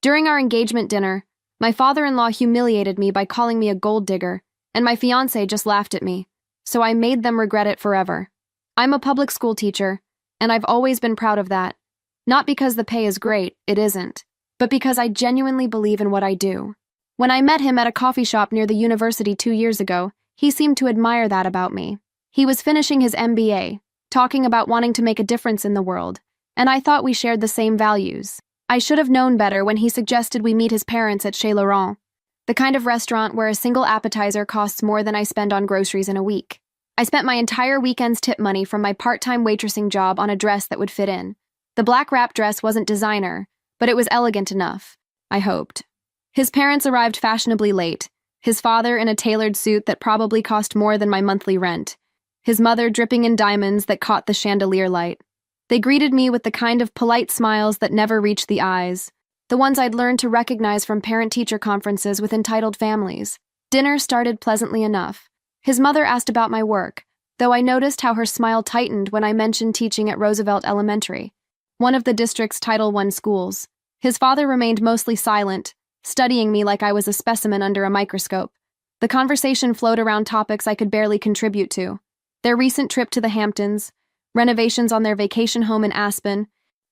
During our engagement dinner, my father-in-law humiliated me by calling me a gold digger, and my fiancé just laughed at me, so I made them regret it forever. I'm a public school teacher, and I've always been proud of that. Not because the pay is great, it isn't, but because I genuinely believe in what I do. When I met him at a coffee shop near the university 2 years ago, he seemed to admire that about me. He was finishing his MBA, talking about wanting to make a difference in the world, and I thought we shared the same values. I should have known better when he suggested we meet his parents at Chez Laurent, the kind of restaurant where a single appetizer costs more than I spend on groceries in a week. I spent my entire weekend's tip money from my part-time waitressing job on a dress that would fit in. The black wrap dress wasn't designer, but it was elegant enough, I hoped. His parents arrived fashionably late, his father in a tailored suit that probably cost more than my monthly rent, his mother dripping in diamonds that caught the chandelier light. They greeted me with the kind of polite smiles that never reached the eyes, the ones I'd learned to recognize from parent-teacher conferences with entitled families. Dinner started pleasantly enough. His mother asked about my work, though I noticed how her smile tightened when I mentioned teaching at Roosevelt Elementary, one of the district's Title I schools. His father remained mostly silent, studying me like I was a specimen under a microscope. The conversation flowed around topics I could barely contribute to: their recent trip to the Hamptons, renovations on their vacation home in Aspen,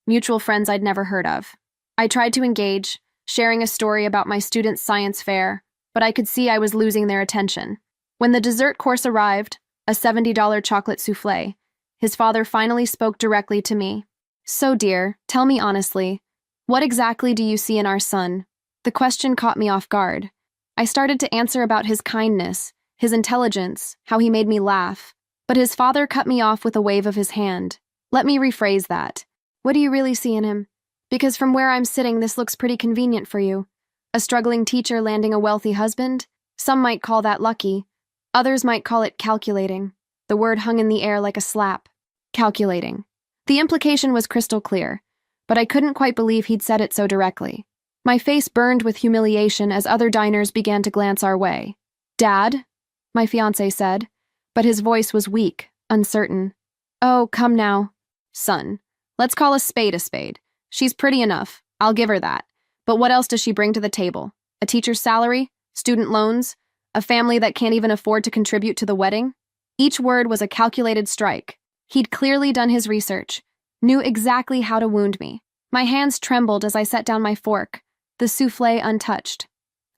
mutual friends I'd never heard of. I tried to engage, sharing a story about my students' science fair, but I could see I was losing their attention. When the dessert course arrived, a $70 chocolate soufflé, his father finally spoke directly to me. "So, dear, tell me honestly, what exactly do you see in our son?" The question caught me off guard. I started to answer about his kindness, his intelligence, how he made me laugh, but his father cut me off with a wave of his hand. "Let me rephrase that. What do you really see in him? Because from where I'm sitting, this looks pretty convenient for you. A struggling teacher landing a wealthy husband? Some might call that lucky. Others might call it calculating." The word hung in the air like a slap. Calculating. The implication was crystal clear, but I couldn't quite believe he'd said it so directly. My face burned with humiliation as other diners began to glance our way. "Dad?" my fiancé said, but his voice was weak, uncertain. "Oh, come now. Son, let's call a spade a spade. She's pretty enough, I'll give her that. But what else does she bring to the table? A teacher's salary? Student loans? A family that can't even afford to contribute to the wedding?" Each word was a calculated strike. He'd clearly done his research, knew exactly how to wound me. My hands trembled as I set down my fork, the soufflé untouched.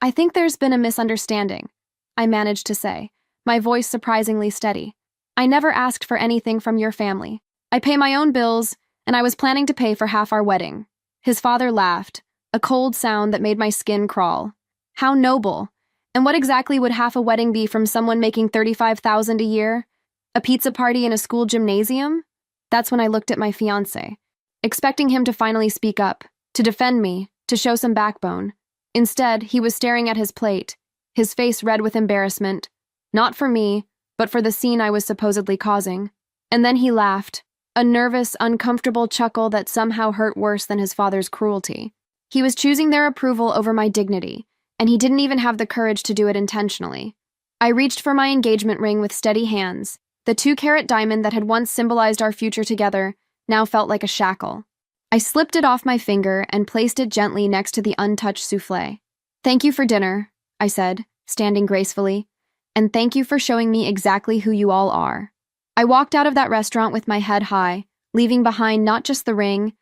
"I think there's been a misunderstanding," I managed to say, my voice surprisingly steady. "I never asked for anything from your family. I pay my own bills, and I was planning to pay for half our wedding." His father laughed, a cold sound that made my skin crawl. How noble! And what exactly would half a wedding be from someone making $35,000 a year? A pizza party in a school gymnasium? That's when I looked at my fiancé, expecting him to finally speak up, to defend me, to show some backbone. Instead, he was staring at his plate, his face red with embarrassment, not for me, but for the scene I was supposedly causing. And then he laughed, a nervous, uncomfortable chuckle that somehow hurt worse than his father's cruelty. He was choosing their approval over my dignity, and he didn't even have the courage to do it intentionally. I reached for my engagement ring with steady hands. The 2-carat diamond that had once symbolized our future together now felt like a shackle. I slipped it off my finger and placed it gently next to the untouched soufflé. "Thank you for dinner," I said, standing gracefully, "and thank you for showing me exactly who you all are." I walked out of that restaurant with my head high, leaving behind not just the ring,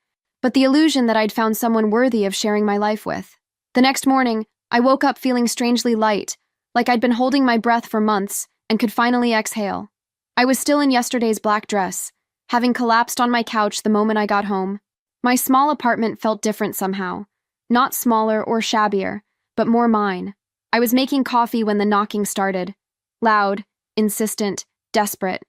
but the illusion that I'd found someone worthy of sharing my life with. The next morning, I woke up feeling strangely light, like I'd been holding my breath for months and could finally exhale. I was still in yesterday's black dress, having collapsed on my couch the moment I got home. My small apartment felt different somehow, not smaller or shabbier, but more mine. I was making coffee when the knocking started, loud, insistent, desperate.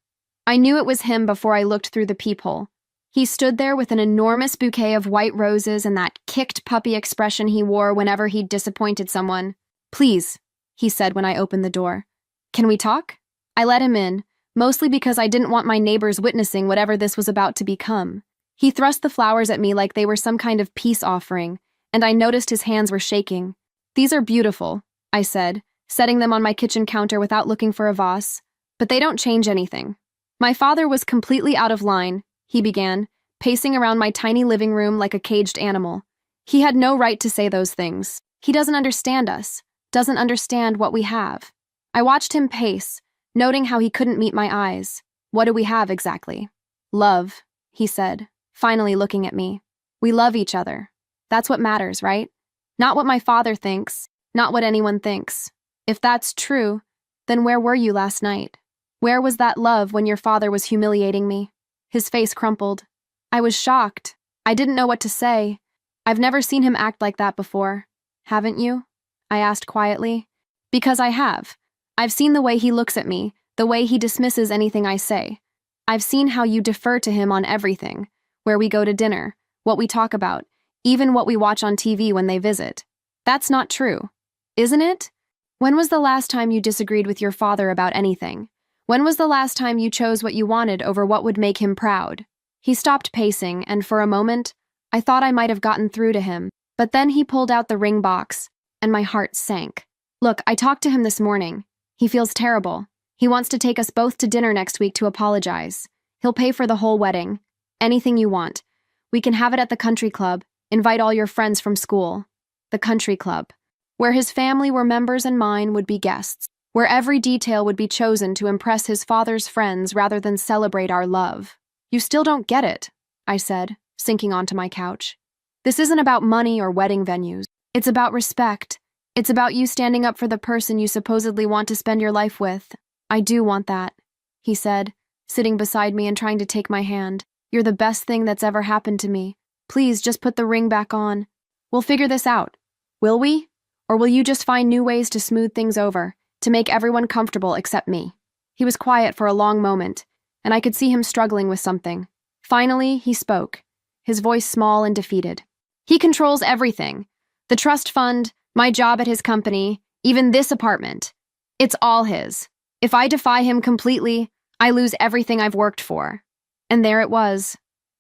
I knew it was him before I looked through the peephole. He stood there with an enormous bouquet of white roses and that kicked puppy expression he wore whenever he'd disappointed someone. "Please," he said when I opened the door. "Can we talk?" I let him in, mostly because I didn't want my neighbors witnessing whatever this was about to become. He thrust the flowers at me like they were some kind of peace offering, and I noticed his hands were shaking. "These are beautiful," I said, setting them on my kitchen counter without looking for a vase, "but they don't change anything." My father was completely out of line, he began, pacing around my tiny living room like a caged animal. He had no right to say those things. He doesn't understand us, doesn't understand what we have. I watched him pace, noting how he couldn't meet my eyes. What do we have exactly? Love, he said, finally looking at me. We love each other. That's what matters, right? Not what my father thinks, not what anyone thinks. If that's true, then where were you last night? Where was that love when your father was humiliating me? His face crumpled. I was shocked. I didn't know what to say. I've never seen him act like that before. Haven't you? I asked quietly. Because I have. I've seen the way he looks at me, the way he dismisses anything I say. I've seen how you defer to him on everything, where we go to dinner, what we talk about, even what we watch on TV when they visit. That's not true, isn't it? When was the last time you disagreed with your father about anything? When was the last time you chose what you wanted over what would make him proud? He stopped pacing, and for a moment, I thought I might have gotten through to him, but then he pulled out the ring box, and my heart sank. Look, I talked to him this morning. He feels terrible. He wants to take us both to dinner next week to apologize. He'll pay for the whole wedding. Anything you want. We can have it at the country club. Invite all your friends from school. The country club. Where his family were members and mine would be guests. Where every detail would be chosen to impress his father's friends rather than celebrate our love. You still don't get it, I said, sinking onto my couch. This isn't about money or wedding venues. It's about respect. It's about you standing up for the person you supposedly want to spend your life with. I do want that, he said, sitting beside me and trying to take my hand. You're the best thing that's ever happened to me. Please just put the ring back on. We'll figure this out. Will we? Or will you just find new ways to smooth things over, to make everyone comfortable except me? He was quiet for a long moment, and I could see him struggling with something. Finally, he spoke, his voice small and defeated. He controls everything. The trust fund, my job at his company, even this apartment. It's all his. If I defy him completely, I lose everything I've worked for. And there it was.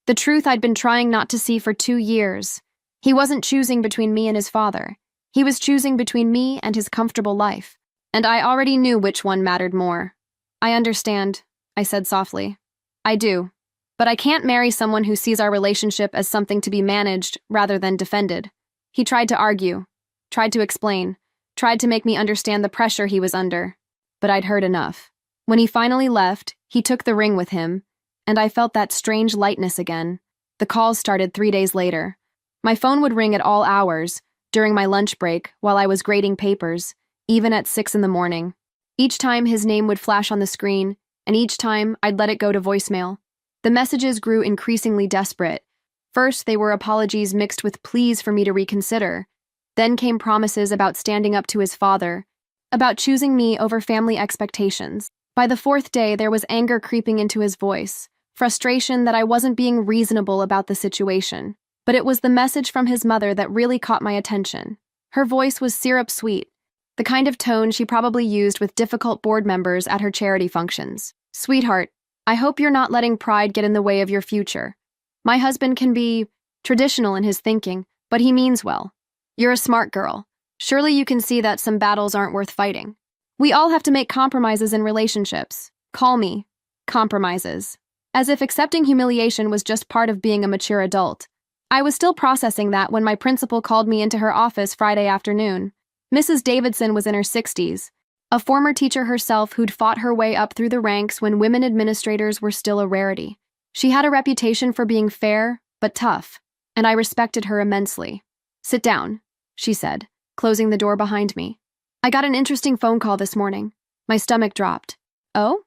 The truth I'd been trying not to see for 2 years. He wasn't choosing between me and his father. He was choosing between me and his comfortable life. And I already knew which one mattered more. I understand, I said softly. I do. But I can't marry someone who sees our relationship as something to be managed rather than defended. He tried to argue, tried to explain, tried to make me understand the pressure he was under. But I'd heard enough. When he finally left, he took the ring with him, and I felt that strange lightness again. The calls started 3 days later. My phone would ring at all hours, during my lunch break, while I was grading papers, even at 6 in the morning. Each time his name would flash on the screen, and each time I'd let it go to voicemail. The messages grew increasingly desperate. First, they were apologies mixed with pleas for me to reconsider. Then came promises about standing up to his father, about choosing me over family expectations. By the 4th day, there was anger creeping into his voice, frustration that I wasn't being reasonable about the situation. But it was the message from his mother that really caught my attention. Her voice was syrup-sweet, the kind of tone she probably used with difficult board members at her charity functions. Sweetheart, I hope you're not letting pride get in the way of your future. My husband can be traditional in his thinking, but he means well. You're a smart girl. Surely you can see that some battles aren't worth fighting. We all have to make compromises in relationships. Call me compromises. As if accepting humiliation was just part of being a mature adult. I was still processing that when my principal called me into her office Friday afternoon. Mrs. Davidson was in her 60s, a former teacher herself who'd fought her way up through the ranks when women administrators were still a rarity. She had a reputation for being fair, but tough, and I respected her immensely. Sit down, she said, closing the door behind me. I got an interesting phone call this morning. My stomach dropped. Oh?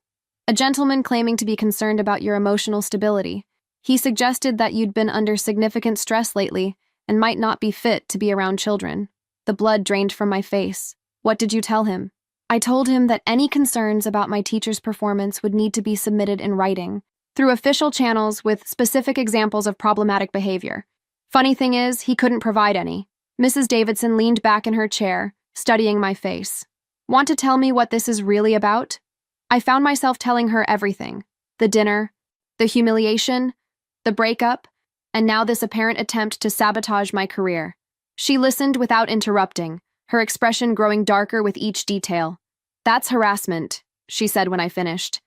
A gentleman claiming to be concerned about your emotional stability. He suggested that you'd been under significant stress lately and might not be fit to be around children. The blood drained from my face. What did you tell him? I told him that any concerns about my teacher's performance would need to be submitted in writing, through official channels with specific examples of problematic behavior. Funny thing is, he couldn't provide any. Mrs. Davidson leaned back in her chair, studying my face. Want to tell me what this is really about? I found myself telling her everything. The dinner, the humiliation, the breakup, and now this apparent attempt to sabotage my career. She listened without interrupting, her expression growing darker with each detail. That's harassment, she said when I finished.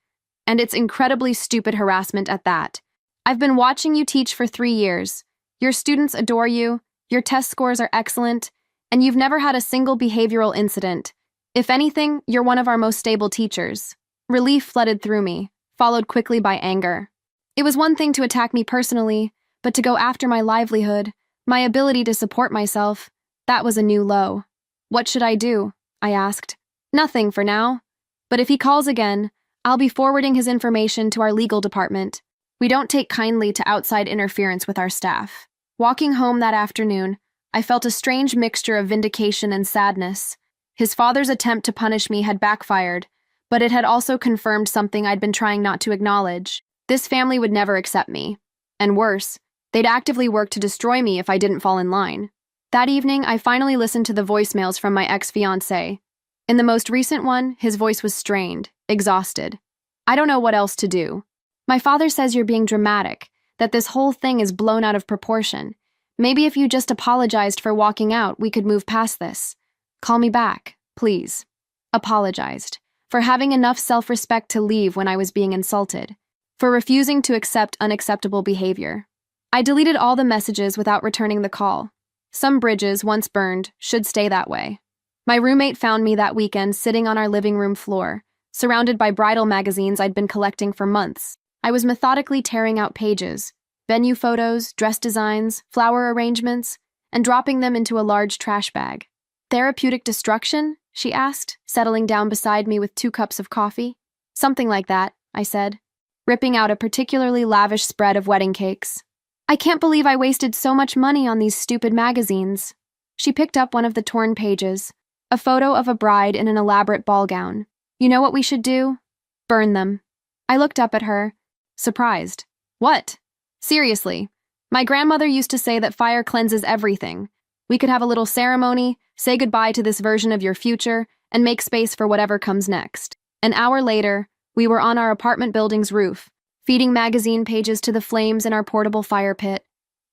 And it's incredibly stupid harassment at that. I've been watching you teach for 3 years. Your students adore you, Your test scores are excellent, and you've never had a single behavioral incident. If anything, you're one of our most stable teachers." Relief flooded through me, followed quickly by anger. It was one thing to attack me personally, but to go after my livelihood, my ability to support myself, that was a new low. "What should I do?" I asked. "Nothing for now. But if he calls again, I'll be forwarding his information to our legal department. We don't take kindly to outside interference with our staff." Walking home that afternoon, I felt a strange mixture of vindication and sadness. His father's attempt to punish me had backfired, but it had also confirmed something I'd been trying not to acknowledge. This family would never accept me. And worse, they'd actively work to destroy me if I didn't fall in line. That evening, I finally listened to the voicemails from my ex-fiancé. In the most recent one, his voice was strained, exhausted. "I don't know what else to do. My father says you're being dramatic, that this whole thing is blown out of proportion. Maybe if you just apologized for walking out, we could move past this. Call me back, please." Apologized. For having enough self-respect to leave when I was being insulted. For refusing to accept unacceptable behavior. I deleted all the messages without returning the call. Some bridges, once burned, should stay that way. My roommate found me that weekend sitting on our living room floor, surrounded by bridal magazines I'd been collecting for months. I was methodically tearing out pages, venue photos, dress designs, flower arrangements, and dropping them into a large trash bag. "Therapeutic destruction?" she asked, settling down beside me with 2 cups of coffee. "Something like that," I said, ripping out a particularly lavish spread of wedding cakes. "I can't believe I wasted so much money on these stupid magazines." She picked up one of the torn pages, a photo of a bride in an elaborate ball gown. "You know what we should do? Burn them." I looked up at her, surprised. "What? Seriously? My grandmother used to say that fire cleanses everything. We could have a little ceremony, say goodbye to this version of your future, and make space for whatever comes next." An hour later, we were on our apartment building's roof, feeding magazine pages to the flames in our portable fire pit.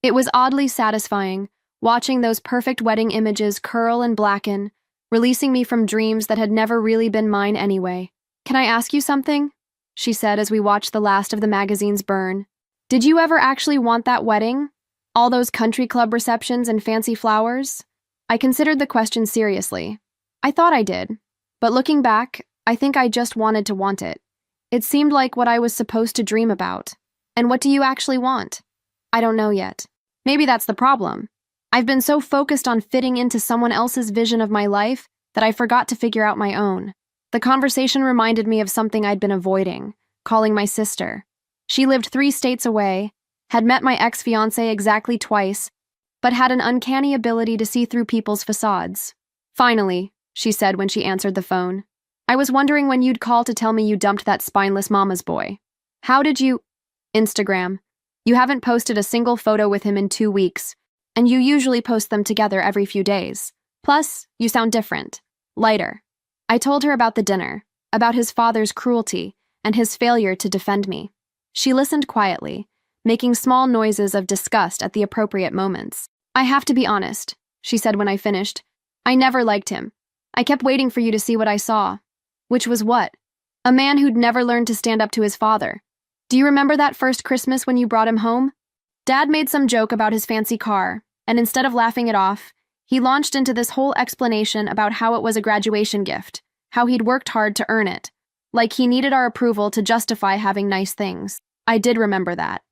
It was oddly satisfying, watching those perfect wedding images curl and blacken, releasing me from dreams that had never really been mine anyway. "Can I ask you something?" she said as we watched the last of the magazines burn. "Did you ever actually want that wedding? All those country club receptions and fancy flowers?" I considered the question seriously. I thought I did, but looking back, I think I just wanted to want it. It seemed like what I was supposed to dream about. And what do you actually want? I don't know yet. Maybe that's the problem. I've been so focused on fitting into someone else's vision of my life that I forgot to figure out my own. The conversation reminded me of something I'd been avoiding, calling my sister. She lived 3 states away, had met my ex-fiancé exactly twice, but had an uncanny ability to see through people's facades. "Finally," she said when she answered the phone. "I was wondering when you'd call to tell me you dumped that spineless mama's boy. How did you—" "Instagram. You haven't posted a single photo with him in 2 weeks, and you usually post them together every few days. Plus, you sound different. Lighter." I told her about the dinner, about his father's cruelty, and his failure to defend me. She listened quietly, making small noises of disgust at the appropriate moments. "I have to be honest," she said when I finished. "I never liked him. I kept waiting for you to see what I saw." "Which was what?" "A man who'd never learned to stand up to his father. Do you remember that first Christmas when you brought him home? Dad made some joke about his fancy car, and instead of laughing it off, he launched into this whole explanation about how it was a graduation gift, how he'd worked hard to earn it. Like he needed our approval to justify having nice things. I did remember that.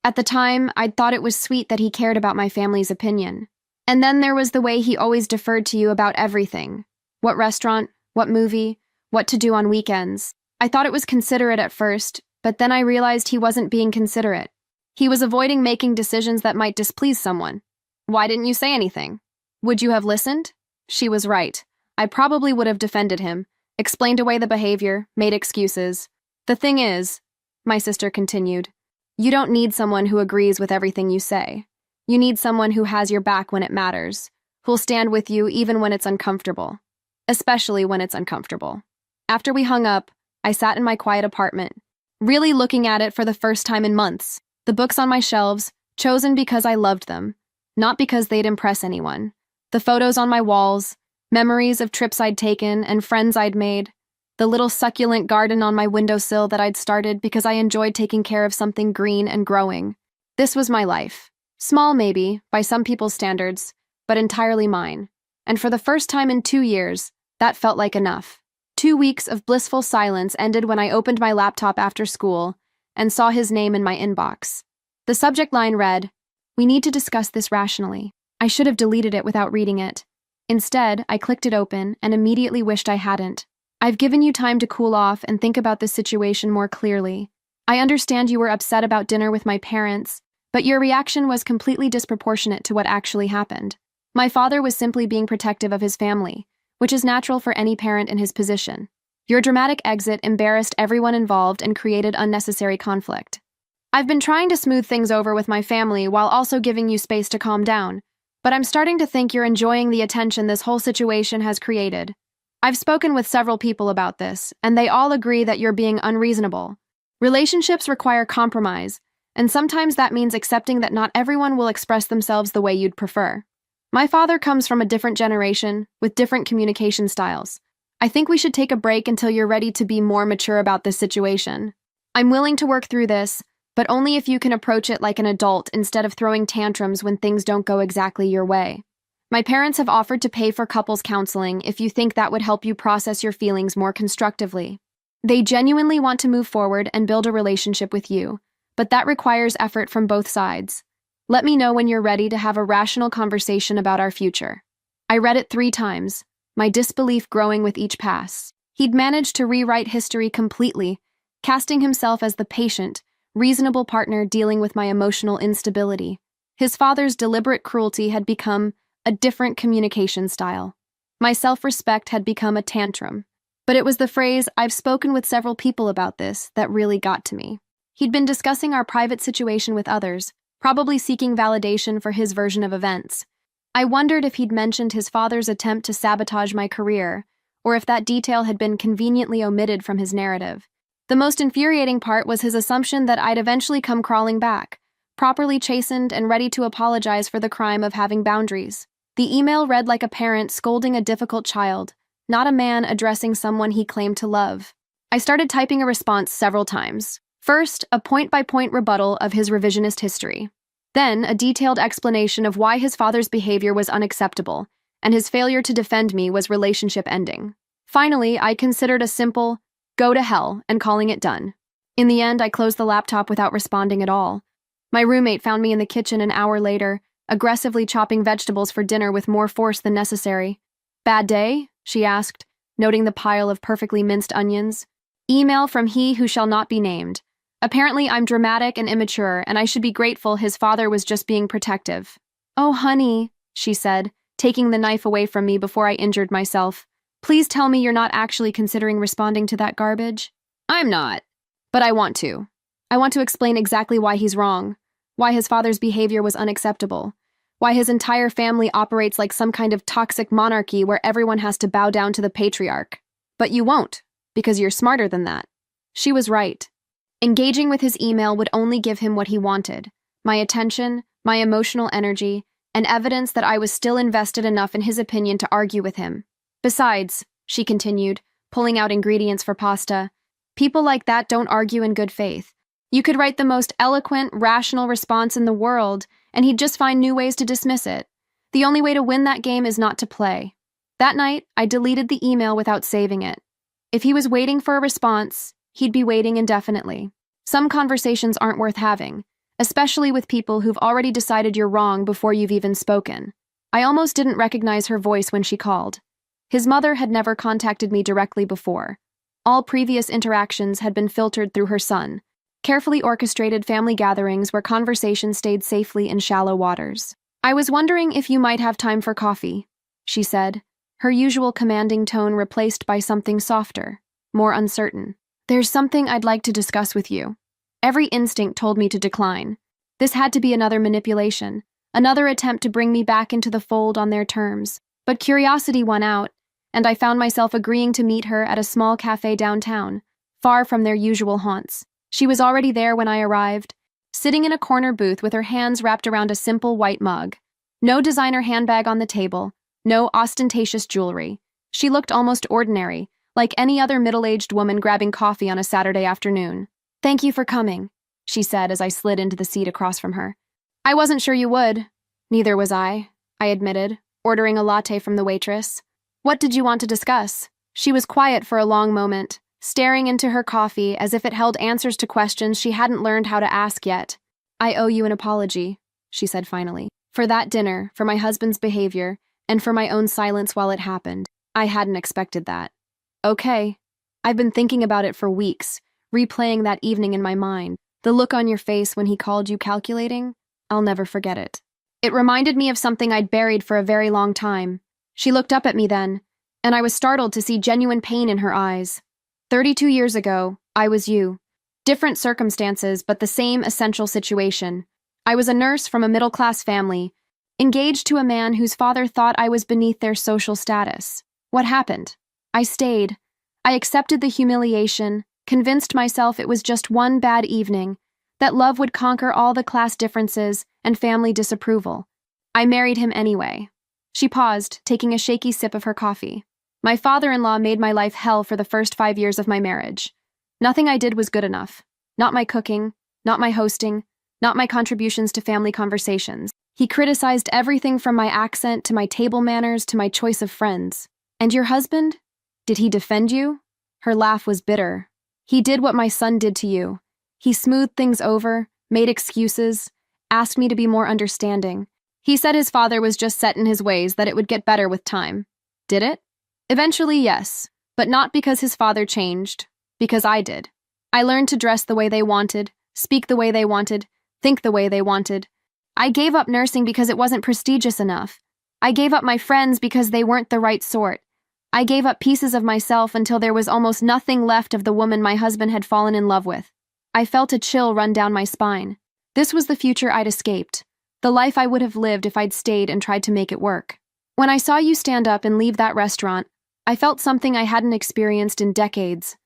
At the time, I'd thought it was sweet that he cared about my family's opinion. And then there was the way he always deferred to you about everything. What restaurant, what movie, what to do on weekends. I thought it was considerate at first, but then I realized he wasn't being considerate. He was avoiding making decisions that might displease someone. Why didn't you say anything? Would you have listened? She was right. I probably would have defended him, explained away the behavior, made excuses. The thing is, my sister continued, you don't need someone who agrees with everything you say. You need someone who has your back when it matters, who'll stand with you even when it's uncomfortable. Especially when it's uncomfortable. After we hung up, I sat in my quiet apartment, really looking at it for the first time in months. The books on my shelves, chosen because I loved them, not because they'd impress anyone. The photos on my walls, memories of trips I'd taken and friends I'd made. The little succulent garden on my windowsill that I'd started because I enjoyed taking care of something green and growing. This was my life. Small, maybe, by some people's standards, but entirely mine. And for the first time in 2 years, that felt like enough. 2 weeks of blissful silence ended when I opened my laptop after school and saw his name in my inbox. The subject line read, "We need to discuss this rationally." I should have deleted it without reading it. Instead, I clicked it open and immediately wished I hadn't. "I've given you time to cool off and think about this situation more clearly. I understand you were upset about dinner with my parents, but your reaction was completely disproportionate to what actually happened. My father was simply being protective of his family, which is natural for any parent in his position. Your dramatic exit embarrassed everyone involved and created unnecessary conflict. I've been trying to smooth things over with my family while also giving you space to calm down, but I'm starting to think you're enjoying the attention this whole situation has created. I've spoken with several people about this, and they all agree that you're being unreasonable. Relationships require compromise, and sometimes that means accepting that not everyone will express themselves the way you'd prefer. My father comes from a different generation, with different communication styles. I think we should take a break until you're ready to be more mature about this situation. I'm willing to work through this, but only if you can approach it like an adult instead of throwing tantrums when things don't go exactly your way. My parents have offered to pay for couples counseling if you think that would help you process your feelings more constructively. They genuinely want to move forward and build a relationship with you, but that requires effort from both sides. Let me know when you're ready to have a rational conversation about our future." I read it 3 times, my disbelief growing with each pass. He'd managed to rewrite history completely, casting himself as the patient, reasonable partner dealing with my emotional instability. His father's deliberate cruelty had become a different communication style. My self-respect had become a tantrum. But it was the phrase, "I've spoken with several people about this," that really got to me. He'd been discussing our private situation with others, probably seeking validation for his version of events. I wondered if he'd mentioned his father's attempt to sabotage my career, or if that detail had been conveniently omitted from his narrative. The most infuriating part was his assumption that I'd eventually come crawling back, properly chastened and ready to apologize for the crime of having boundaries. The email read like a parent scolding a difficult child, not a man addressing someone he claimed to love. I started typing a response several times. First, a point-by-point rebuttal of his revisionist history. Then, a detailed explanation of why his father's behavior was unacceptable, and his failure to defend me was relationship ending. Finally, I considered a simple, "go to hell," and calling it done. In the end, I closed the laptop without responding at all. My roommate found me in the kitchen an hour later, aggressively chopping vegetables for dinner with more force than necessary. "Bad day?" she asked, noting the pile of perfectly minced onions. "Email from he who shall not be named. Apparently, I'm dramatic and immature, and I should be grateful his father was just being protective." "Oh, honey," she said, taking the knife away from me before I injured myself. "Please tell me you're not actually considering responding to that garbage." "I'm not. But I want to. I want to explain exactly why he's wrong, why his father's behavior was unacceptable, why his entire family operates like some kind of toxic monarchy where everyone has to bow down to the patriarch. But you won't, because you're smarter than that." She was right. Engaging with his email would only give him what he wanted: my attention, my emotional energy, and evidence that I was still invested enough in his opinion to argue with him. "Besides," she continued, pulling out ingredients for pasta, "people like that don't argue in good faith. You could write the most eloquent, rational response in the world, and he'd just find new ways to dismiss it. The only way to win that game is not to play." That night, I deleted the email without saving it. If he was waiting for a response, he'd be waiting indefinitely. Some conversations aren't worth having, especially with people who've already decided you're wrong before you've even spoken. I almost didn't recognize her voice when she called. His mother had never contacted me directly before. All previous interactions had been filtered through her son, carefully orchestrated family gatherings where conversation stayed safely in shallow waters. "I was wondering if you might have time for coffee," she said, her usual commanding tone replaced by something softer, more uncertain. "There's something I'd like to discuss with you." Every instinct told me to decline. This had to be another manipulation, another attempt to bring me back into the fold on their terms. But curiosity won out, and I found myself agreeing to meet her at a small cafe downtown, far from their usual haunts. She was already there when I arrived, sitting in a corner booth with her hands wrapped around a simple white mug. No designer handbag on the table, no ostentatious jewelry. She looked almost ordinary, like any other middle-aged woman grabbing coffee on a Saturday afternoon. "Thank you for coming," she said as I slid into the seat across from her. I wasn't sure you would. Neither was I admitted, ordering a latte from the waitress. What did you want to discuss? She was quiet for a long moment, staring into her coffee as if it held answers to questions she hadn't learned how to ask yet. I owe you an apology, she said finally. For that dinner, for my husband's behavior, and for my own silence while it happened. I hadn't expected that. Okay. I've been thinking about it for weeks, replaying that evening in my mind. The look on your face when he called you calculating, I'll never forget it. It reminded me of something I'd buried for a very long time. She looked up at me then, and I was startled to see genuine pain in her eyes. 32 years ago, I was you. Different circumstances, but the same essential situation. I was a nurse from a middle-class family, engaged to a man whose father thought I was beneath their social status. What happened? I stayed. I accepted the humiliation, convinced myself it was just one bad evening, that love would conquer all the class differences and family disapproval. I married him anyway. She paused, taking a shaky sip of her coffee. My father-in-law made my life hell for the first 5 years of my marriage. Nothing I did was good enough. Not my cooking, not my hosting, not my contributions to family conversations. He criticized everything from my accent to my table manners to my choice of friends. And your husband? Did he defend you? Her laugh was bitter. He did what my son did to you. He smoothed things over, made excuses, asked me to be more understanding. He said his father was just set in his ways, that it would get better with time. Did it? Eventually, yes, but not because his father changed, because I did. I learned to dress the way they wanted, speak the way they wanted, think the way they wanted. I gave up nursing because it wasn't prestigious enough. I gave up my friends because they weren't the right sort. I gave up pieces of myself until there was almost nothing left of the woman my husband had fallen in love with. I felt a chill run down my spine. This was the future I'd escaped, the life I would have lived if I'd stayed and tried to make it work. When I saw you stand up and leave that restaurant, I felt something I hadn't experienced in decades.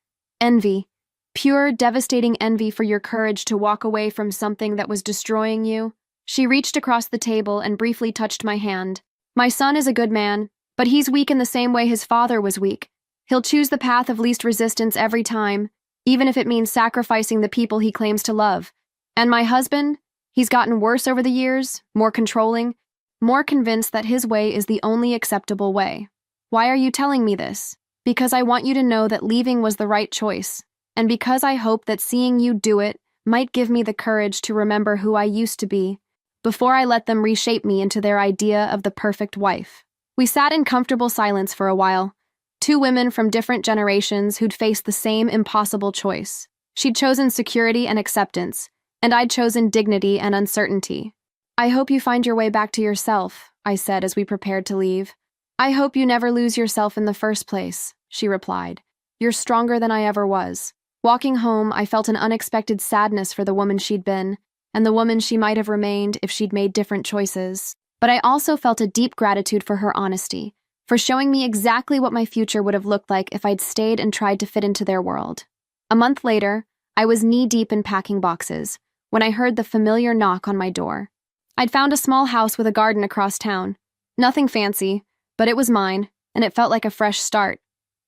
Envy. Pure, devastating envy for your courage to walk away from something that was destroying you. She reached across the table and briefly touched my hand. My son is a good man, but he's weak in the same way his father was weak. He'll choose the path of least resistance every time, even if it means sacrificing the people he claims to love. And my husband? He's gotten worse over the years, more controlling, more convinced that his way is the only acceptable way. Why are you telling me this? Because I want you to know that leaving was the right choice, and because I hope that seeing you do it might give me the courage to remember who I used to be, before I let them reshape me into their idea of the perfect wife. We sat in comfortable silence for a while, two women from different generations who'd faced the same impossible choice. She'd chosen security and acceptance, and I'd chosen dignity and uncertainty. I hope you find your way back to yourself, I said as we prepared to leave. I hope you never lose yourself in the first place, she replied. You're stronger than I ever was. Walking home, I felt an unexpected sadness for the woman she'd been, and the woman she might have remained if she'd made different choices. But I also felt a deep gratitude for her honesty, for showing me exactly what my future would have looked like if I'd stayed and tried to fit into their world. A month later, I was knee-deep in packing boxes, when I heard the familiar knock on my door. I'd found a small house with a garden across town. Nothing fancy, but it was mine, and it felt like a fresh start.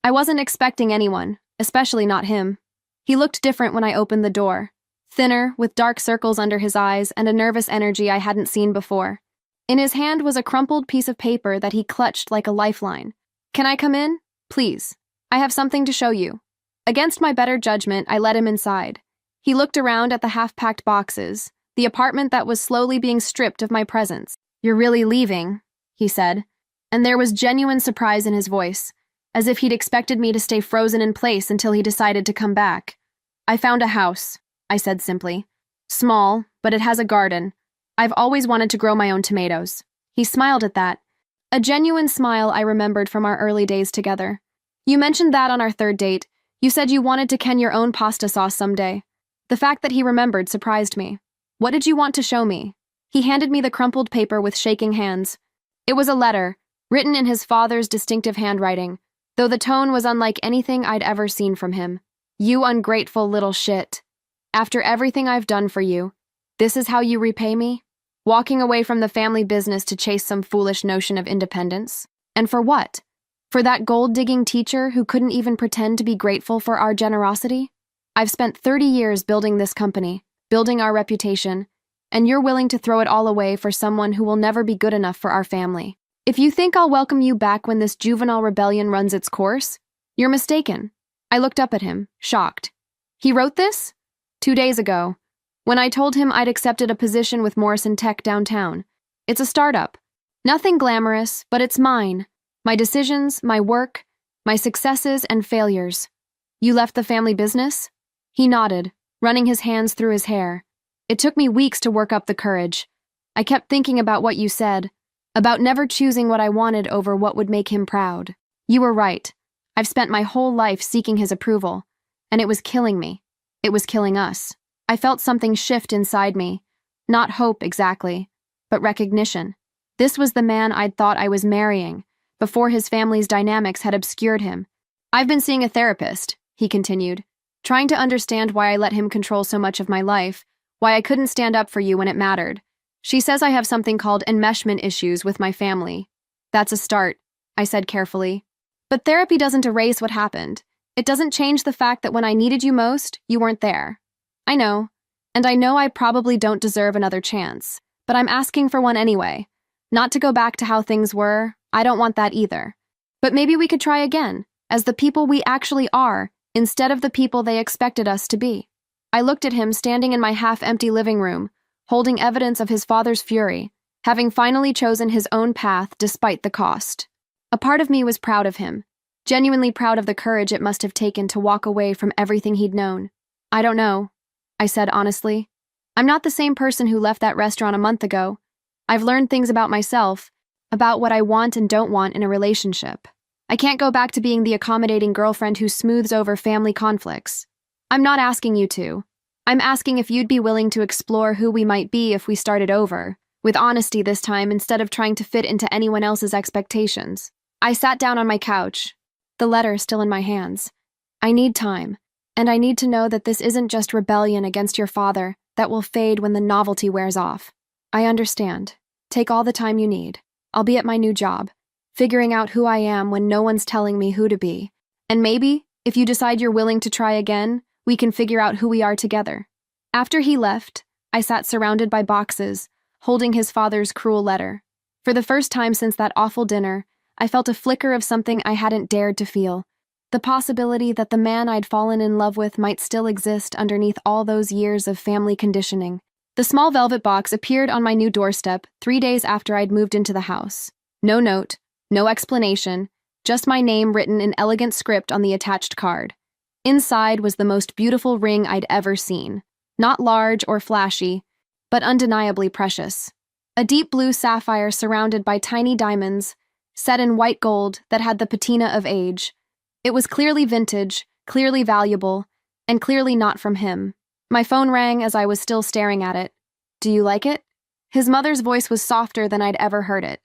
I wasn't expecting anyone, especially not him. He looked different when I opened the door. Thinner, with dark circles under his eyes and a nervous energy I hadn't seen before. In his hand was a crumpled piece of paper that he clutched like a lifeline. Can I come in? Please. I have something to show you. Against my better judgment, I let him inside. He looked around at the half-packed boxes, the apartment that was slowly being stripped of my presence. You're really leaving, he said, and there was genuine surprise in his voice, as if he'd expected me to stay frozen in place until he decided to come back. I found a house, I said simply. Small, but it has a garden. I've always wanted to grow my own tomatoes. He smiled at that, a genuine smile I remembered from our early days together. You mentioned that on our third date. You said you wanted to can your own pasta sauce someday. The fact that he remembered surprised me. What did you want to show me? He handed me the crumpled paper with shaking hands. It was a letter, written in his father's distinctive handwriting, though the tone was unlike anything I'd ever seen from him. You ungrateful little shit. After everything I've done for you, this is how you repay me? Walking away from the family business to chase some foolish notion of independence? And for what? For that gold-digging teacher who couldn't even pretend to be grateful for our generosity? I've spent 30 years building this company, building our reputation, and you're willing to throw it all away for someone who will never be good enough for our family. If you think I'll welcome you back when this juvenile rebellion runs its course, you're mistaken. I looked up at him, shocked. He wrote this? 2 days ago, when I told him I'd accepted a position with Morrison Tech downtown. It's a startup. Nothing glamorous, but it's mine. My decisions, my work, my successes and failures. You left the family business? He nodded, running his hands through his hair. It took me weeks to work up the courage. I kept thinking about what you said, about never choosing what I wanted over what would make him proud. You were right. I've spent my whole life seeking his approval, and it was killing me. It was killing us. I felt something shift inside me. Not hope exactly, but recognition. This was the man I'd thought I was marrying, before his family's dynamics had obscured him. I've been seeing a therapist, he continued, trying to understand why I let him control so much of my life, why I couldn't stand up for you when it mattered. She says I have something called enmeshment issues with my family. That's a start, I said carefully. But therapy doesn't erase what happened. It doesn't change the fact that when I needed you most, you weren't there. I know, and I know I probably don't deserve another chance, but I'm asking for one anyway. Not to go back to how things were, I don't want that either. But maybe we could try again, as the people we actually are, instead of the people they expected us to be. I looked at him standing in my half-empty living room, holding evidence of his father's fury, having finally chosen his own path despite the cost. A part of me was proud of him, genuinely proud of the courage it must have taken to walk away from everything he'd known. I don't know, I said honestly. I'm not the same person who left that restaurant a month ago. I've learned things about myself, about what I want and don't want in a relationship. I can't go back to being the accommodating girlfriend who smooths over family conflicts. I'm not asking you to. I'm asking if you'd be willing to explore who we might be if we started over, with honesty this time instead of trying to fit into anyone else's expectations. I sat down on my couch, the letter still in my hands. I need time, and I need to know that this isn't just rebellion against your father that will fade when the novelty wears off. I understand. Take all the time you need. I'll be at my new job, figuring out who I am when no one's telling me who to be. And maybe, if you decide you're willing to try again, we can figure out who we are together. After he left, I sat surrounded by boxes, holding his father's cruel letter. For the first time since that awful dinner, I felt a flicker of something I hadn't dared to feel. The possibility that the man I'd fallen in love with might still exist underneath all those years of family conditioning. The small velvet box appeared on my new doorstep 3 days after I'd moved into the house. No note, no explanation, just my name written in elegant script on the attached card. Inside was the most beautiful ring I'd ever seen. Not large or flashy, but undeniably precious. A deep blue sapphire surrounded by tiny diamonds, set in white gold that had the patina of age. It was clearly vintage, clearly valuable, and clearly not from him. My phone rang as I was still staring at it. Do you like it? His mother's voice was softer than I'd ever heard it.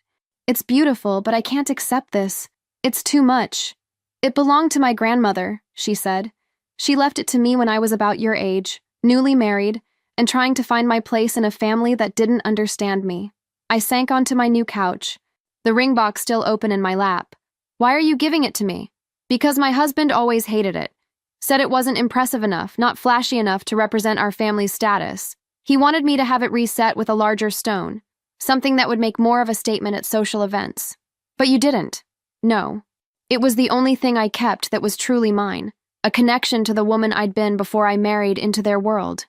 It's beautiful, but I can't accept this. It's too much. It belonged to my grandmother, she said. She left it to me when I was about your age, newly married, and trying to find my place in a family that didn't understand me. I sank onto my new couch, the ring box still open in my lap. Why are you giving it to me? Because my husband always hated it. Said it wasn't impressive enough, not flashy enough to represent our family's status. He wanted me to have it reset with a larger stone, something that would make more of a statement at social events. But you didn't. No. It was the only thing I kept that was truly mine, a connection to the woman I'd been before I married into their world.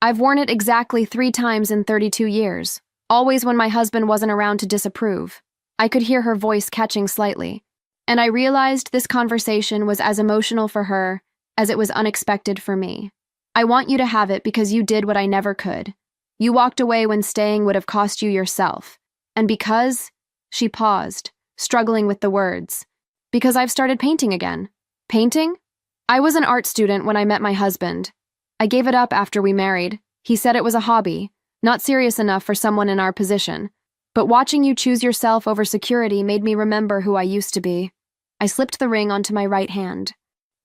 I've worn it exactly 3 times in 32 years, always when my husband wasn't around to disapprove. I could hear her voice catching slightly, and I realized this conversation was as emotional for her as it was unexpected for me. I want you to have it because you did what I never could. You walked away when staying would have cost you yourself. And because, she paused, struggling with the words, because I've started painting again. Painting? I was an art student when I met my husband. I gave it up after we married. He said it was a hobby, not serious enough for someone in our position. But watching you choose yourself over security made me remember who I used to be. I slipped the ring onto my right hand.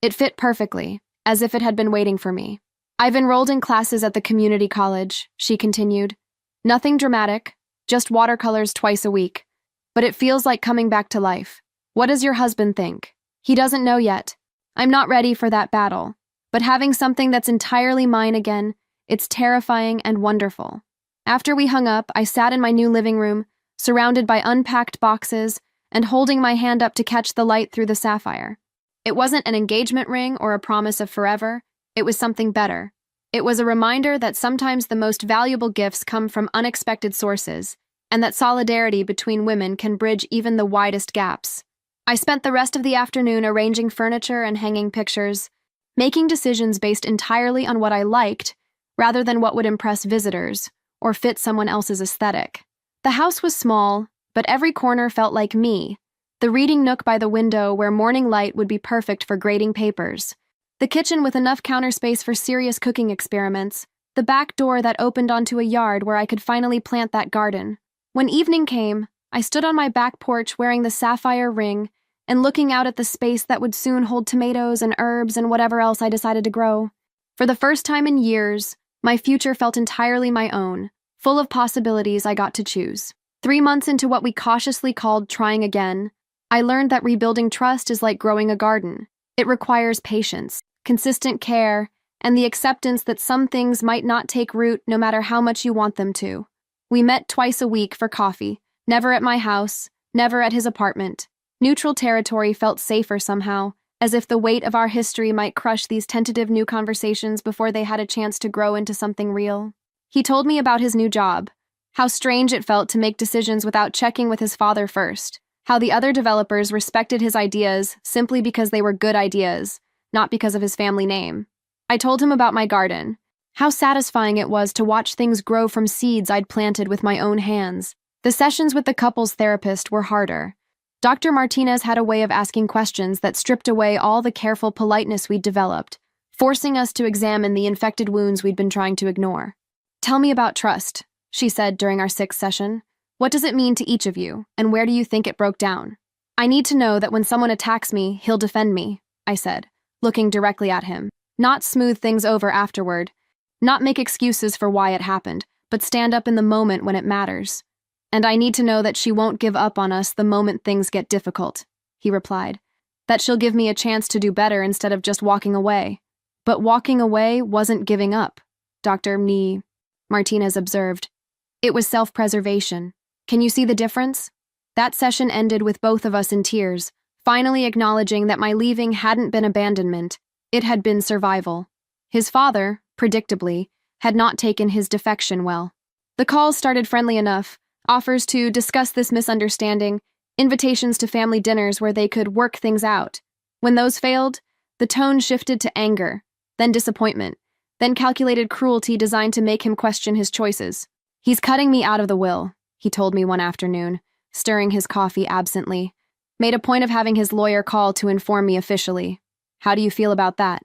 It fit perfectly, as if it had been waiting for me. I've enrolled in classes at the community college, she continued. Nothing dramatic, just watercolors twice a week. But it feels like coming back to life. What does your husband think? He doesn't know yet. I'm not ready for that battle. But having something that's entirely mine again, it's terrifying and wonderful. After we hung up, I sat in my new living room, surrounded by unpacked boxes and holding my hand up to catch the light through the sapphire. It wasn't an engagement ring or a promise of forever. It was something better. It was a reminder that sometimes the most valuable gifts come from unexpected sources, and that solidarity between women can bridge even the widest gaps. I spent the rest of the afternoon arranging furniture and hanging pictures, making decisions based entirely on what I liked, rather than what would impress visitors or fit someone else's aesthetic. The house was small, but every corner felt like me. The reading nook by the window where morning light would be perfect for grading papers. The kitchen with enough counter space for serious cooking experiments. The back door that opened onto a yard where I could finally plant that garden. When evening came, I stood on my back porch wearing the sapphire ring and looking out at the space that would soon hold tomatoes and herbs and whatever else I decided to grow. For the first time in years, my future felt entirely my own, full of possibilities I got to choose. 3 months into what we cautiously called trying again, I learned that rebuilding trust is like growing a garden. It requires patience, consistent care, and the acceptance that some things might not take root no matter how much you want them to. We met twice a week for coffee, never at my house, never at his apartment. Neutral territory felt safer somehow, as if the weight of our history might crush these tentative new conversations before they had a chance to grow into something real. He told me about his new job, how strange it felt to make decisions without checking with his father first, how the other developers respected his ideas simply because they were good ideas, not because of his family name. I told him about my garden, how satisfying it was to watch things grow from seeds I'd planted with my own hands. The sessions with the couples therapist were harder. Dr. Martinez had a way of asking questions that stripped away all the careful politeness we'd developed, forcing us to examine the infected wounds we'd been trying to ignore. "Tell me about trust," she said during our 6th session. "What does it mean to each of you, and where do you think it broke down?" "I need to know that when someone attacks me, he'll defend me," I said, looking directly at him. "Not smooth things over afterward, not make excuses for why it happened, but stand up in the moment when it matters. And I need to know that she won't give up on us the moment things get difficult," he replied. "That she'll give me a chance to do better instead of just walking away." But walking away wasn't giving up, Dr. Martinez observed. It was self-preservation. Can you see the difference? That session ended with both of us in tears, finally acknowledging that my leaving hadn't been abandonment, it had been survival. His father, predictably, had not taken his defection well. The calls started friendly enough, offers to discuss this misunderstanding, invitations to family dinners where they could work things out. When those failed, the tone shifted to anger, then disappointment, then calculated cruelty designed to make him question his choices. "He's cutting me out of the will," he told me one afternoon, stirring his coffee absently. "Made a point of having his lawyer call to inform me officially. How do you feel about that?"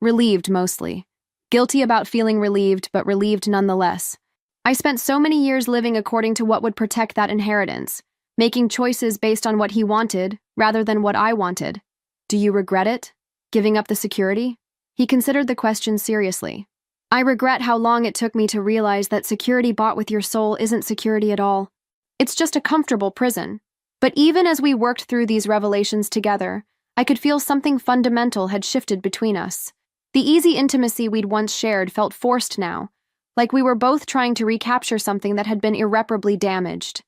Relieved, mostly. Guilty about feeling relieved, but relieved nonetheless. I spent so many years living according to what would protect that inheritance, making choices based on what he wanted, rather than what I wanted. "Do you regret it? Giving up the security?" He considered the question seriously. "I regret how long it took me to realize that security bought with your soul isn't security at all. It's just a comfortable prison." But even as we worked through these revelations together, I could feel something fundamental had shifted between us. The easy intimacy we'd once shared felt forced now, like we were both trying to recapture something that had been irreparably damaged.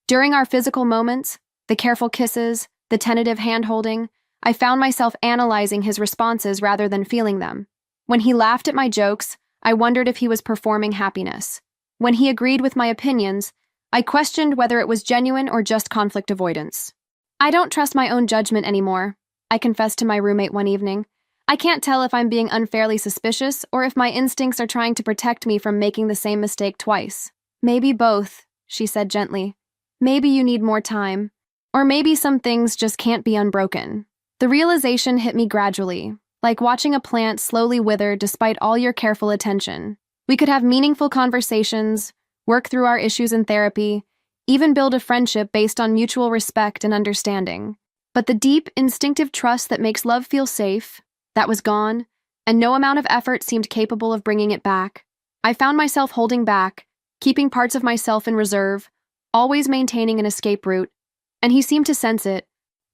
During our physical moments, the careful kisses, the tentative hand-holding, I found myself analyzing his responses rather than feeling them. When he laughed at my jokes, I wondered if he was performing happiness. When he agreed with my opinions, I questioned whether it was genuine or just conflict avoidance. "I don't trust my own judgment anymore," I confessed to my roommate one evening. "I can't tell if I'm being unfairly suspicious or if my instincts are trying to protect me from making the same mistake twice." "Maybe both," she said gently. "Maybe you need more time. Or maybe some things just can't be unbroken." The realization hit me gradually, like watching a plant slowly wither despite all your careful attention. We could have meaningful conversations, work through our issues in therapy, even build a friendship based on mutual respect and understanding. But the deep, instinctive trust that makes love feel safe, that was gone, and no amount of effort seemed capable of bringing it back. I found myself holding back, keeping parts of myself in reserve, always maintaining an escape route, and he seemed to sense it,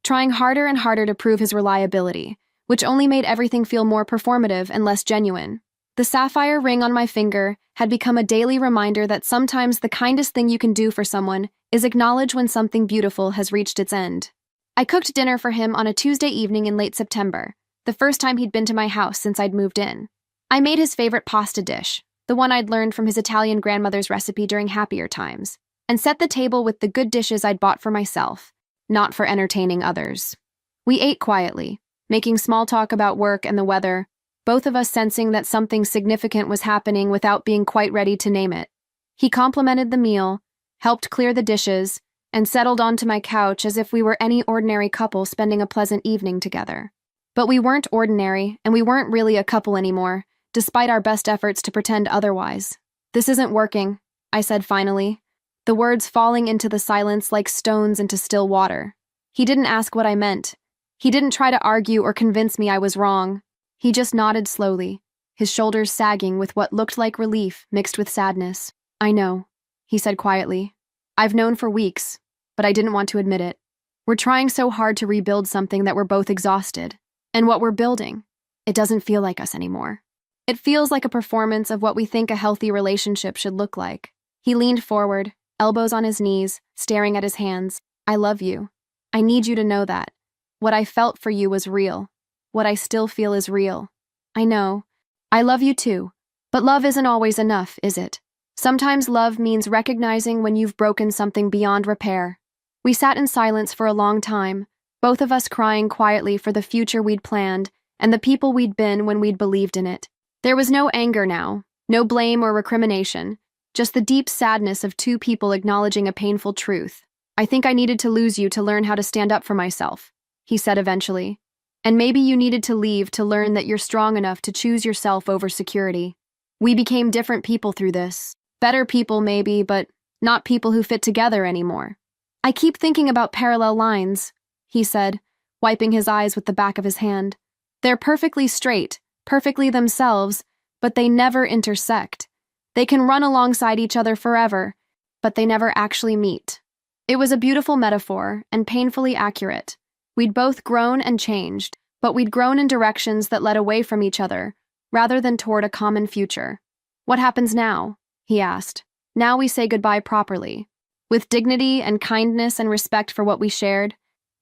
trying harder and harder to prove his reliability, which only made everything feel more performative and less genuine. The sapphire ring on my finger had become a daily reminder that sometimes the kindest thing you can do for someone is acknowledge when something beautiful has reached its end. I cooked dinner for him on a Tuesday evening in late September, the first time he'd been to my house since I'd moved in. I made his favorite pasta dish, the one I'd learned from his Italian grandmother's recipe during happier times, and set the table with the good dishes I'd bought for myself, not for entertaining others. We ate quietly, making small talk about work and the weather, both of us sensing that something significant was happening without being quite ready to name it. He complimented the meal, helped clear the dishes, and settled onto my couch as if we were any ordinary couple spending a pleasant evening together. But we weren't ordinary, and we weren't really a couple anymore, despite our best efforts to pretend otherwise. "This isn't working," I said finally, the words falling into the silence like stones into still water. He didn't ask what I meant. He didn't try to argue or convince me I was wrong. He just nodded slowly, his shoulders sagging with what looked like relief mixed with sadness. "I know," he said quietly. "I've known for weeks, but I didn't want to admit it. We're trying so hard to rebuild something that we're both exhausted. And what we're building, it doesn't feel like us anymore. It feels like a performance of what we think a healthy relationship should look like." He leaned forward, elbows on his knees, staring at his hands. "I love you. I need you to know that. What I felt for you was real. What I still feel is real. I know. I love you too. But love isn't always enough, is it? Sometimes love means recognizing when you've broken something beyond repair." We sat in silence for a long time, both of us crying quietly for the future we'd planned and the people we'd been when we'd believed in it. There was no anger now, no blame or recrimination, just the deep sadness of two people acknowledging a painful truth. "I think I needed to lose you to learn how to stand up for myself," he said eventually. "And maybe you needed to leave to learn that you're strong enough to choose yourself over security. We became different people through this. Better people maybe, but not people who fit together anymore." "I keep thinking about parallel lines," he said, wiping his eyes with the back of his hand. "They're perfectly straight, perfectly themselves, but they never intersect. They can run alongside each other forever, but they never actually meet." It was a beautiful metaphor and painfully accurate. We'd both grown and changed, but we'd grown in directions that led away from each other, rather than toward a common future. "What happens now?" he asked. "Now we say goodbye properly, with dignity and kindness and respect for what we shared.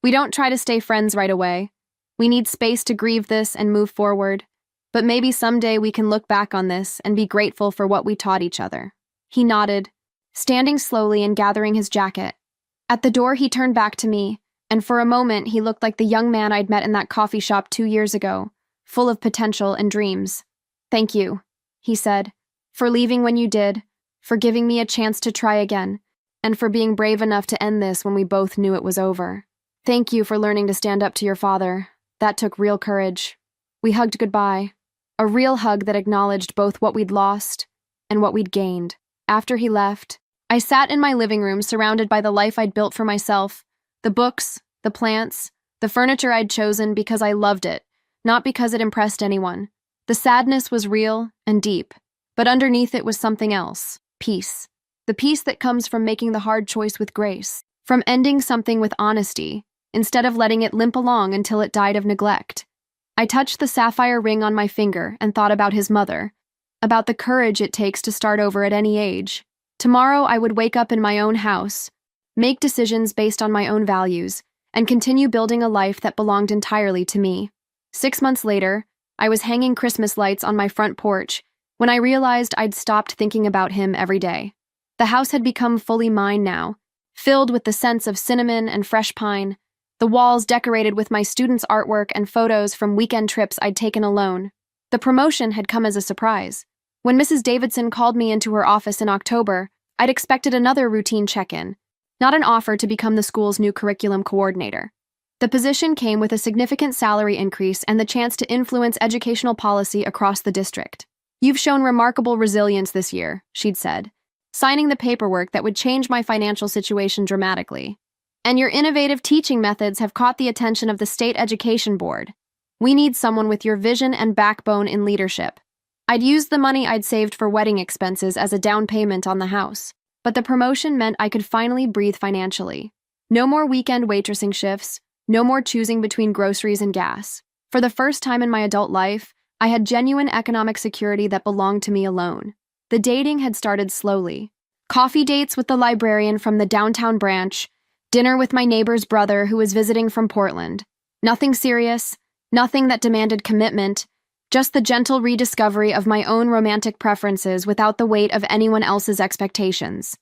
We don't try to stay friends right away. We need space to grieve this and move forward. But maybe someday we can look back on this and be grateful for what we taught each other." He nodded, standing slowly and gathering his jacket. At the door, he turned back to me, and for a moment he looked like the young man I'd met in that coffee shop 2 years ago, full of potential and dreams. "Thank you," he said, "for leaving when you did, for giving me a chance to try again, and for being brave enough to end this when we both knew it was over. Thank you for learning to stand up to your father. That took real courage." We hugged goodbye, a real hug that acknowledged both what we'd lost and what we'd gained. After he left, I sat in my living room surrounded by the life I'd built for myself, the books, the plants, the furniture I'd chosen because I loved it, not because it impressed anyone. The sadness was real and deep, but underneath it was something else: peace. The peace that comes from making the hard choice with grace, from ending something with honesty, instead of letting it limp along until it died of neglect. I touched the sapphire ring on my finger and thought about his mother, about the courage it takes to start over at any age. Tomorrow I would wake up in my own house, make decisions based on my own values, and continue building a life that belonged entirely to me. 6 months later, I was hanging Christmas lights on my front porch when I realized I'd stopped thinking about him every day. The house had become fully mine now, filled with the scents of cinnamon and fresh pine, the walls decorated with my students' artwork and photos from weekend trips I'd taken alone. The promotion had come as a surprise. When Mrs. Davidson called me into her office in October, I'd expected another routine check-in, not an offer to become the school's new curriculum coordinator. The position came with a significant salary increase and the chance to influence educational policy across the district. "You've shown remarkable resilience this year," she'd said, signing the paperwork that would change my financial situation dramatically. "And your innovative teaching methods have caught the attention of the State Education Board. We need someone with your vision and backbone in leadership." I'd used the money I'd saved for wedding expenses as a down payment on the house, but the promotion meant I could finally breathe financially. No more weekend waitressing shifts, no more choosing between groceries and gas. For the first time in my adult life, I had genuine economic security that belonged to me alone. The dating had started slowly. Coffee dates with the librarian from the downtown branch, dinner with my neighbor's brother who was visiting from Portland. Nothing serious, nothing that demanded commitment, just the gentle rediscovery of my own romantic preferences without the weight of anyone else's expectations.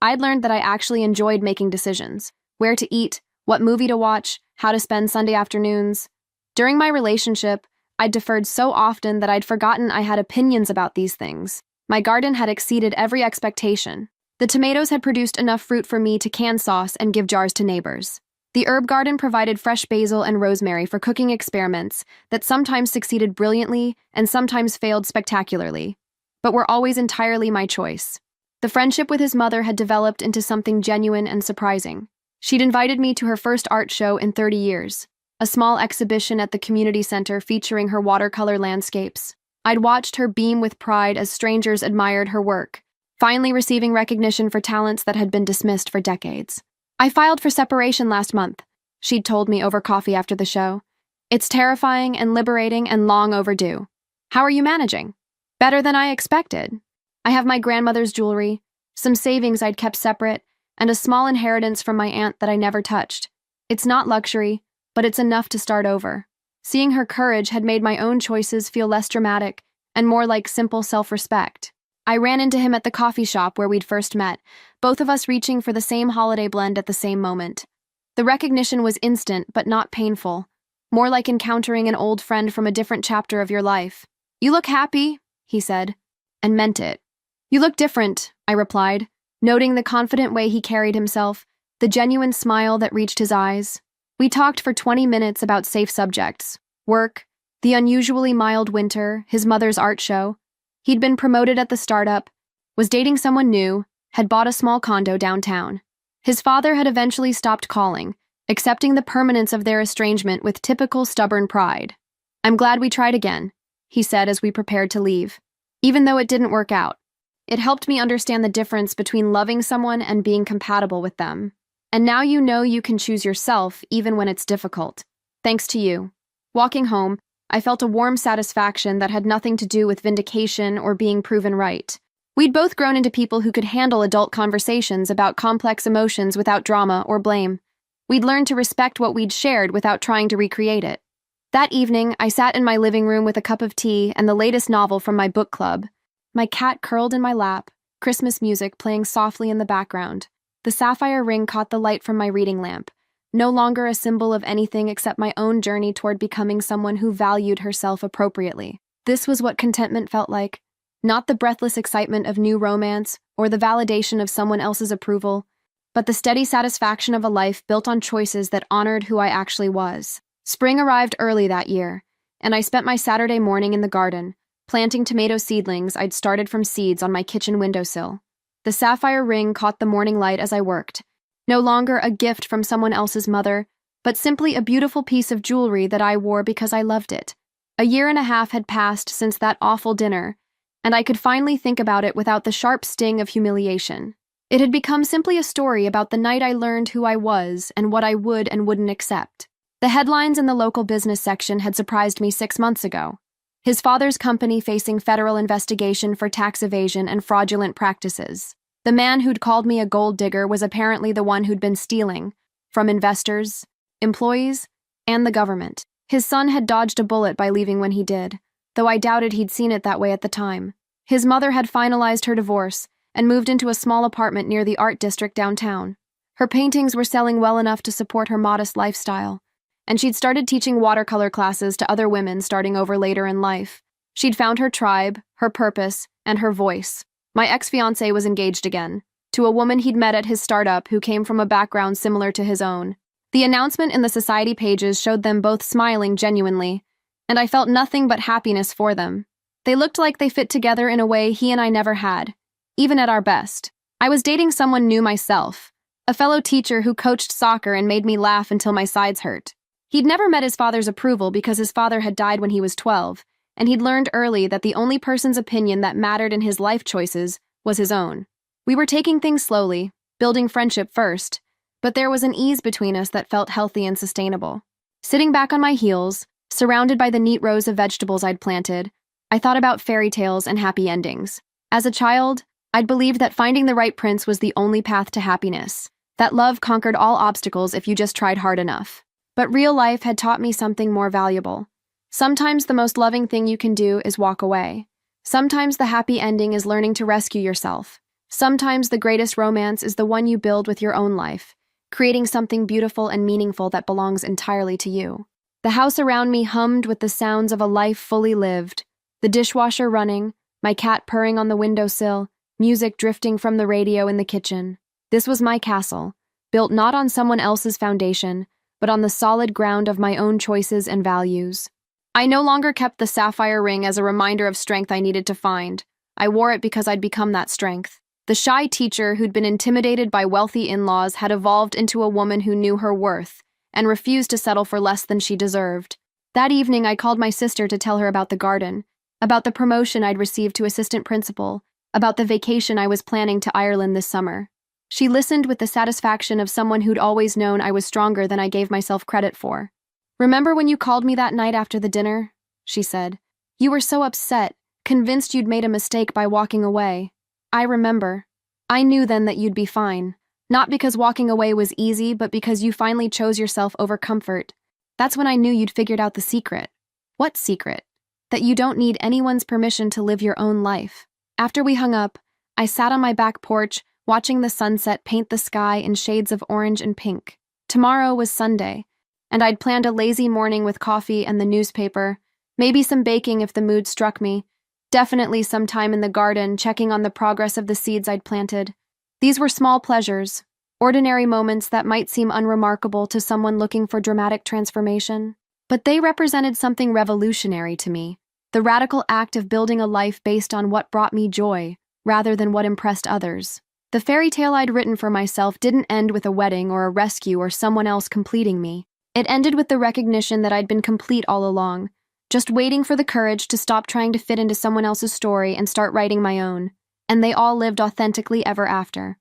I'd learned that I actually enjoyed making decisions: where to eat, what movie to watch, how to spend Sunday afternoons. During my relationship, I'd deferred so often that I'd forgotten I had opinions about these things. My garden had exceeded every expectation. The tomatoes had produced enough fruit for me to can sauce and give jars to neighbors. The herb garden provided fresh basil and rosemary for cooking experiments that sometimes succeeded brilliantly and sometimes failed spectacularly, but were always entirely my choice. The friendship with his mother had developed into something genuine and surprising. She'd invited me to her first art show in 30 years, a small exhibition at the community center featuring her watercolor landscapes. I'd watched her beam with pride as strangers admired her work, finally receiving recognition for talents that had been dismissed for decades. "I filed for separation last month," she'd told me over coffee after the show. "It's terrifying and liberating and long overdue. How are you managing?" "Better than I expected. I have my grandmother's jewelry, some savings I'd kept separate, and a small inheritance from my aunt that I never touched. It's not luxury, but it's enough to start over." Seeing her courage had made my own choices feel less dramatic and more like simple self-respect. I ran into him at the coffee shop where we'd first met, both of us reaching for the same holiday blend at the same moment. The recognition was instant but not painful, more like encountering an old friend from a different chapter of your life. "You look happy," he said, and meant it. "You look different," I replied, noting the confident way he carried himself, the genuine smile that reached his eyes. We talked for 20 minutes about safe subjects: work, the unusually mild winter, his mother's art show. He'd been promoted at the startup, was dating someone new, had bought a small condo downtown. His father had eventually stopped calling, accepting the permanence of their estrangement with typical stubborn pride. "I'm glad we tried again," he said as we prepared to leave, "even though it didn't work out. It helped me understand the difference between loving someone and being compatible with them. And now you know you can choose yourself even when it's difficult. Thanks to you." Walking home, I felt a warm satisfaction that had nothing to do with vindication or being proven right. We'd both grown into people who could handle adult conversations about complex emotions without drama or blame. We'd learned to respect what we'd shared without trying to recreate it. That evening, I sat in my living room with a cup of tea and the latest novel from my book club. My cat curled in my lap, Christmas music playing softly in the background. The sapphire ring caught the light from my reading lamp, no longer a symbol of anything except my own journey toward becoming someone who valued herself appropriately. This was what contentment felt like, not the breathless excitement of new romance or the validation of someone else's approval, but the steady satisfaction of a life built on choices that honored who I actually was. Spring arrived early that year, and I spent my Saturday morning in the garden, planting tomato seedlings I'd started from seeds on my kitchen windowsill. The sapphire ring caught the morning light as I worked, no longer a gift from someone else's mother, but simply a beautiful piece of jewelry that I wore because I loved it. A year and a half had passed since that awful dinner, and I could finally think about it without the sharp sting of humiliation. It had become simply a story about the night I learned who I was and what I would and wouldn't accept. The headlines in the local business section had surprised me 6 months ago. His father's company facing federal investigation for tax evasion and fraudulent practices. The man who'd called me a gold digger was apparently the one who'd been stealing from investors, employees, and the government. His son had dodged a bullet by leaving when he did, though I doubted he'd seen it that way at the time. His mother had finalized her divorce and moved into a small apartment near the art district downtown. Her paintings were selling well enough to support her modest lifestyle, and she'd started teaching watercolor classes to other women starting over later in life. She'd found her tribe, her purpose, and her voice. My ex-fiancé was engaged again, to a woman he'd met at his startup who came from a background similar to his own. The announcement in the society pages showed them both smiling genuinely, and I felt nothing but happiness for them. They looked like they fit together in a way he and I never had, even at our best. I was dating someone new myself, a fellow teacher who coached soccer and made me laugh until my sides hurt. He'd never met his father's approval because his father had died when he was 12, and he'd learned early that the only person's opinion that mattered in his life choices was his own. We were taking things slowly, building friendship first, but there was an ease between us that felt healthy and sustainable. Sitting back on my heels, surrounded by the neat rows of vegetables I'd planted, I thought about fairy tales and happy endings. As a child, I'd believed that finding the right prince was the only path to happiness, that love conquered all obstacles if you just tried hard enough. But real life had taught me something more valuable. Sometimes the most loving thing you can do is walk away. Sometimes the happy ending is learning to rescue yourself. Sometimes the greatest romance is the one you build with your own life, creating something beautiful and meaningful that belongs entirely to you. The house around me hummed with the sounds of a life fully lived, the dishwasher running, my cat purring on the windowsill, music drifting from the radio in the kitchen. This was my castle, built not on someone else's foundation, but on the solid ground of my own choices and values. I no longer kept the sapphire ring as a reminder of strength I needed to find. I wore it because I'd become that strength. The shy teacher who'd been intimidated by wealthy in-laws had evolved into a woman who knew her worth and refused to settle for less than she deserved. That evening, I called my sister to tell her about the garden, about the promotion I'd received to assistant principal, about the vacation I was planning to Ireland this summer. She listened with the satisfaction of someone who'd always known I was stronger than I gave myself credit for. "Remember when you called me that night after the dinner?" she said. "You were so upset, convinced you'd made a mistake by walking away." "I remember. I knew then that you'd be fine. Not because walking away was easy, but because you finally chose yourself over comfort. That's when I knew you'd figured out the secret." "What secret?" "That you don't need anyone's permission to live your own life." After we hung up, I sat on my back porch, watching the sunset paint the sky in shades of orange and pink. Tomorrow was Sunday, and I'd planned a lazy morning with coffee and the newspaper, maybe some baking if the mood struck me, definitely some time in the garden checking on the progress of the seeds I'd planted. These were small pleasures, ordinary moments that might seem unremarkable to someone looking for dramatic transformation. But they represented something revolutionary to me, the radical act of building a life based on what brought me joy, rather than what impressed others. The fairy tale I'd written for myself didn't end with a wedding or a rescue or someone else completing me. It ended with the recognition that I'd been complete all along, just waiting for the courage to stop trying to fit into someone else's story and start writing my own. And they all lived authentically ever after.